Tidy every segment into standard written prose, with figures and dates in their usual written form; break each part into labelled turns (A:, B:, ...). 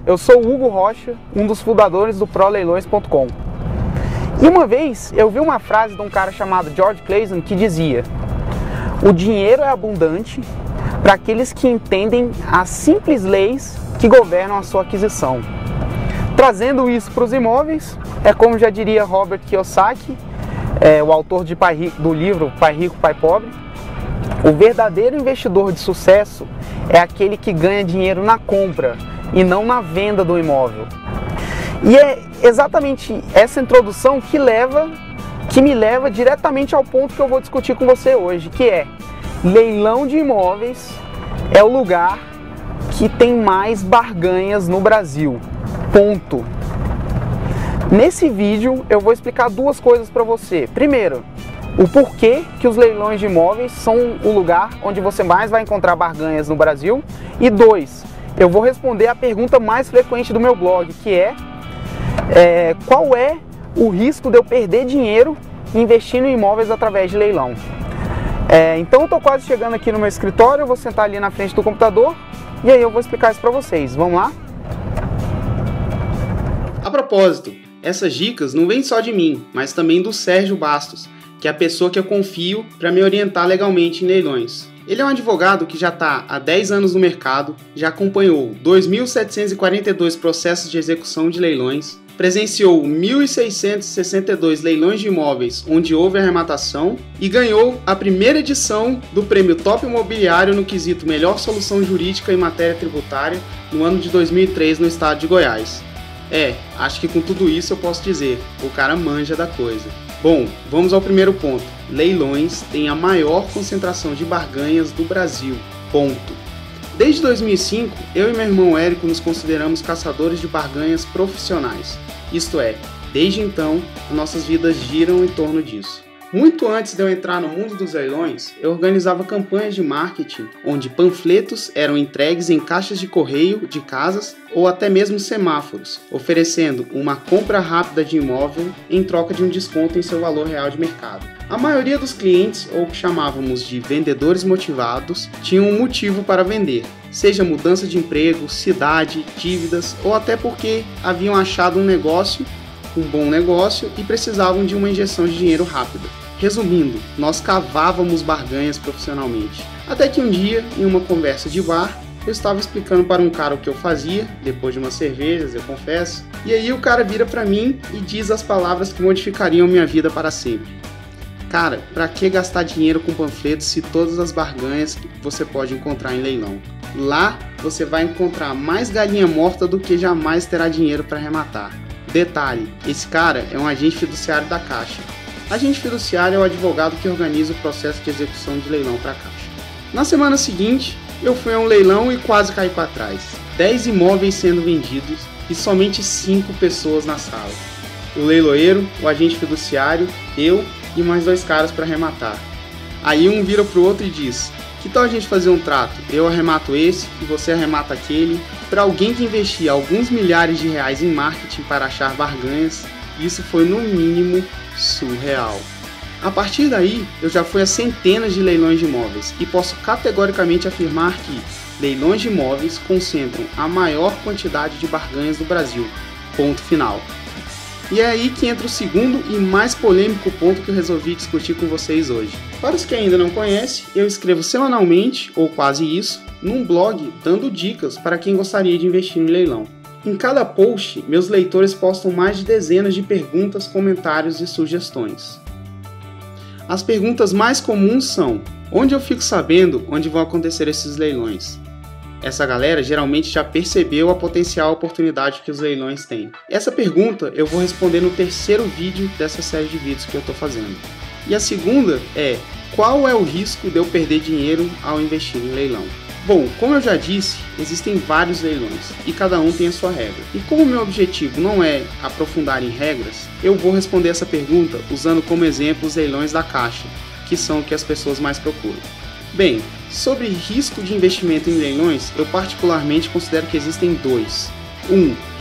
A: eu sou o Hugo Rocha, um dos fundadores do ProLeilões.com. E uma vez eu vi uma frase de um cara chamado George Clason que dizia: o dinheiro é abundante para aqueles que entendem as simples leis que governam a sua aquisição. Trazendo isso para os imóveis, é como já diria Robert Kiyosaki, o autor do livro Pai Rico, Pai Pobre: o verdadeiro investidor de sucesso é aquele que ganha dinheiro na compra e não na venda do imóvel. E é exatamente essa introdução que me leva diretamente ao ponto que eu vou discutir com você hoje, que é: leilão de imóveis é o lugar que tem mais barganhas no Brasil. Ponto. Nesse vídeo eu vou explicar duas coisas para você. Primeiro, o porquê que os leilões de imóveis são o lugar onde você mais vai encontrar barganhas no Brasil. E dois, eu vou responder a pergunta mais frequente do meu blog, que é qual é o risco de eu perder dinheiro investindo em imóveis através de leilão. Então eu estou quase chegando aqui no meu escritório, eu vou sentar ali na frente do computador e aí eu vou explicar isso para vocês. Vamos lá?
B: A propósito, essas dicas não vêm só de mim, mas também do Sérgio Bastos, que é a pessoa que eu confio para me orientar legalmente em leilões. Ele é um advogado que já está há 10 anos no mercado, já acompanhou 2.742 processos de execução de leilões, presenciou 1.662 leilões de imóveis onde houve arrematação e ganhou a primeira edição do Prêmio Top Imobiliário no quesito Melhor Solução Jurídica em Matéria Tributária no ano de 2003 no estado de Goiás. Acho que com tudo isso eu posso dizer, o cara manja da coisa. Bom, vamos ao primeiro ponto. Leilões têm a maior concentração de barganhas do Brasil. Ponto. Desde 2005, eu e meu irmão Érico nos consideramos caçadores de barganhas profissionais. Isto é, desde então, nossas vidas giram em torno disso. Muito antes de eu entrar no mundo dos leilões, eu organizava campanhas de marketing onde panfletos eram entregues em caixas de correio de casas ou até mesmo semáforos, oferecendo uma compra rápida de imóvel em troca de um desconto em seu valor real de mercado. A maioria dos clientes, ou que chamávamos de vendedores motivados, tinham um motivo para vender, seja mudança de emprego, cidade, dívidas ou até porque haviam achado um bom negócio e precisavam de uma injeção de dinheiro rápida. Resumindo, nós cavávamos barganhas profissionalmente. Até que um dia, em uma conversa de bar, eu estava explicando para um cara o que eu fazia, depois de umas cervejas, eu confesso, e aí o cara vira para mim e diz as palavras que modificariam minha vida para sempre. Cara, para que gastar dinheiro com panfletos se todas as barganhas que você pode encontrar em leilão? Lá você vai encontrar mais galinha morta do que jamais terá dinheiro para arrematar. Detalhe, esse cara é um agente fiduciário da Caixa. Agente fiduciário é o advogado que organiza o processo de execução de leilão para a Caixa. Na semana seguinte, eu fui a um leilão e quase caí para trás. 10 imóveis sendo vendidos e somente 5 pessoas na sala. O leiloeiro, o agente fiduciário, eu e mais 2 caras para arrematar. Aí um vira pro outro e diz: que tal a gente fazer um trato? Eu arremato esse e você arremata aquele. Para alguém que investia alguns milhares de reais em marketing para achar barganhas, isso foi no mínimo surreal. A partir daí, eu já fui a centenas de leilões de imóveis e posso categoricamente afirmar que leilões de imóveis concentram a maior quantidade de barganhas do Brasil. Ponto final. E é aí que entra o segundo e mais polêmico ponto que eu resolvi discutir com vocês hoje. Para os que ainda não conhecem, eu escrevo semanalmente, ou quase isso, num blog dando dicas para quem gostaria de investir em leilão. Em cada post, meus leitores postam mais de dezenas de perguntas, comentários e sugestões. As perguntas mais comuns são: onde eu fico sabendo onde vão acontecer esses leilões? Essa galera geralmente já percebeu a potencial oportunidade que os leilões têm. Essa pergunta eu vou responder no terceiro vídeo dessa série de vídeos que eu estou fazendo. E a segunda é: qual é o risco de eu perder dinheiro ao investir em leilão? Bom, como eu já disse, existem vários leilões e cada um tem a sua regra. E como o meu objetivo não é aprofundar em regras, eu vou responder essa pergunta usando como exemplo os leilões da Caixa, que são o que as pessoas mais procuram. Bem, sobre risco de investimento em leilões, eu particularmente considero que existem dois.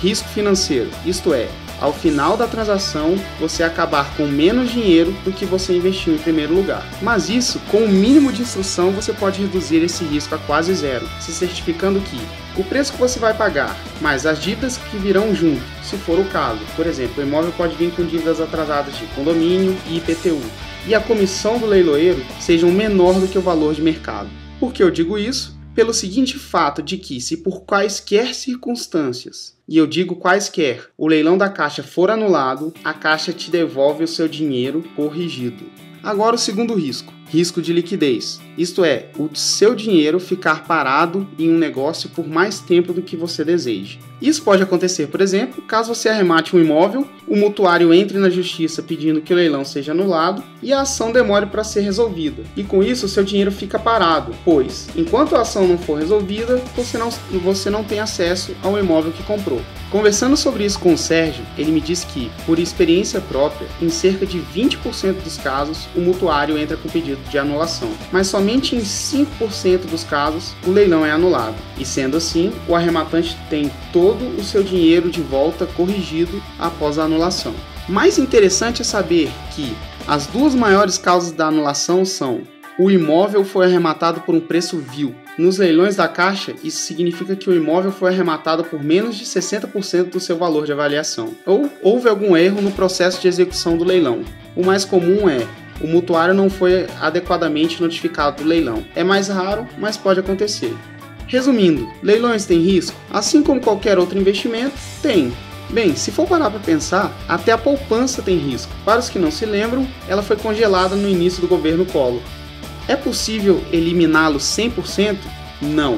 B: Risco financeiro, isto é, ao final da transação, você acabar com menos dinheiro do que você investiu em primeiro lugar. Mas isso, com o mínimo de instrução, você pode reduzir esse risco a quase zero, se certificando que o preço que você vai pagar, mais as dívidas que virão junto, se for o caso. Por exemplo, o imóvel pode vir com dívidas atrasadas de condomínio e IPTU, e a comissão do leiloeiro sejam menor do que o valor de mercado. Por que eu digo isso? Pelo seguinte fato de que, se por quaisquer circunstâncias, e eu digo quaisquer, o leilão da Caixa for anulado, a Caixa te devolve o seu dinheiro corrigido. Agora o segundo risco, risco de liquidez. Isto é, o seu dinheiro ficar parado em um negócio por mais tempo do que você deseja. Isso pode acontecer, por exemplo, caso você arremate um imóvel, o mutuário entre na justiça pedindo que o leilão seja anulado e a ação demore para ser resolvida. E com isso, o seu dinheiro fica parado, pois, enquanto a ação não for resolvida, você não tem acesso ao imóvel que comprou. Conversando sobre isso com o Sérgio, ele me disse que, por experiência própria, em cerca de 20% dos casos, o mutuário entra com pedido de anulação, mas somente em 5% dos casos o leilão é anulado. E sendo assim, o arrematante tem todo o seu dinheiro de volta corrigido após a anulação. Mais interessante é saber que as duas maiores causas da anulação são: o imóvel foi arrematado por um preço vil. Nos leilões da Caixa, isso significa que o imóvel foi arrematado por menos de 60% do seu valor de avaliação, ou houve algum erro no processo de execução do leilão. O mais comum é: o mutuário não foi adequadamente notificado do leilão. É mais raro, mas pode acontecer. Resumindo, leilões têm risco? Assim como qualquer outro investimento, tem. Bem, se for parar para pensar, até a poupança tem risco. Para os que não se lembram, ela foi congelada no início do governo Collor. É possível eliminá-los 100%? Não.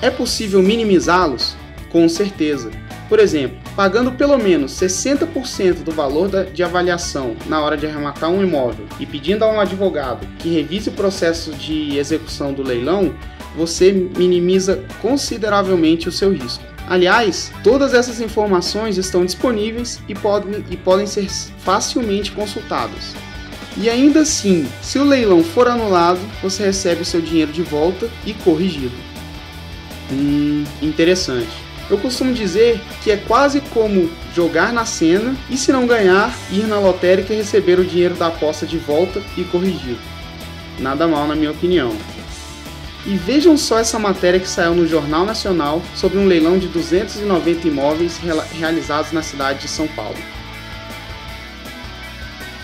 B: É possível minimizá-los? Com certeza. Por exemplo, pagando pelo menos 60% do valor de avaliação na hora de arrematar um imóvel e pedindo a um advogado que revise o processo de execução do leilão, você minimiza consideravelmente o seu risco. Aliás, todas essas informações estão disponíveis e podem ser facilmente consultadas. E ainda assim, se o leilão for anulado, você recebe o seu dinheiro de volta e corrigido. Interessante. Eu costumo dizer que é quase como jogar na Sena e, se não ganhar, ir na lotérica e receber o dinheiro da aposta de volta e corrigido. Nada mal, na minha opinião. E vejam só essa matéria que saiu no Jornal Nacional sobre um leilão de 290 imóveis realizados na cidade de São Paulo.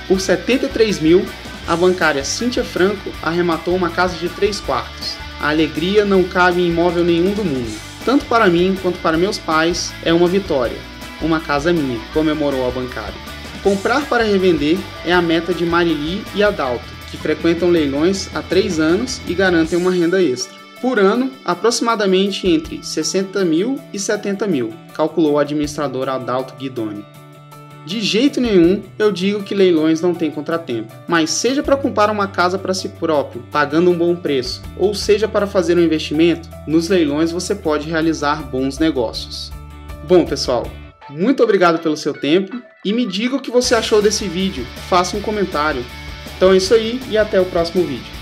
B: Por 73 mil, a bancária Cíntia Franco arrematou uma casa de 3 quartos. A alegria não cabe em imóvel nenhum do mundo. Tanto para mim quanto para meus pais é uma vitória. Uma casa minha, comemorou a bancária. Comprar para revender é a meta de Marili e Adalto, que frequentam leilões há 3 anos e garantem uma renda extra. Por ano, aproximadamente entre 60 mil e 70 mil, calculou o administrador Adalto Guidoni. De jeito nenhum eu digo que leilões não têm contratempo, mas seja para comprar uma casa para si próprio, pagando um bom preço, ou seja para fazer um investimento, nos leilões você pode realizar bons negócios. Bom, pessoal, muito obrigado pelo seu tempo e me diga o que você achou desse vídeo, faça um comentário. Então é isso aí e até o próximo vídeo.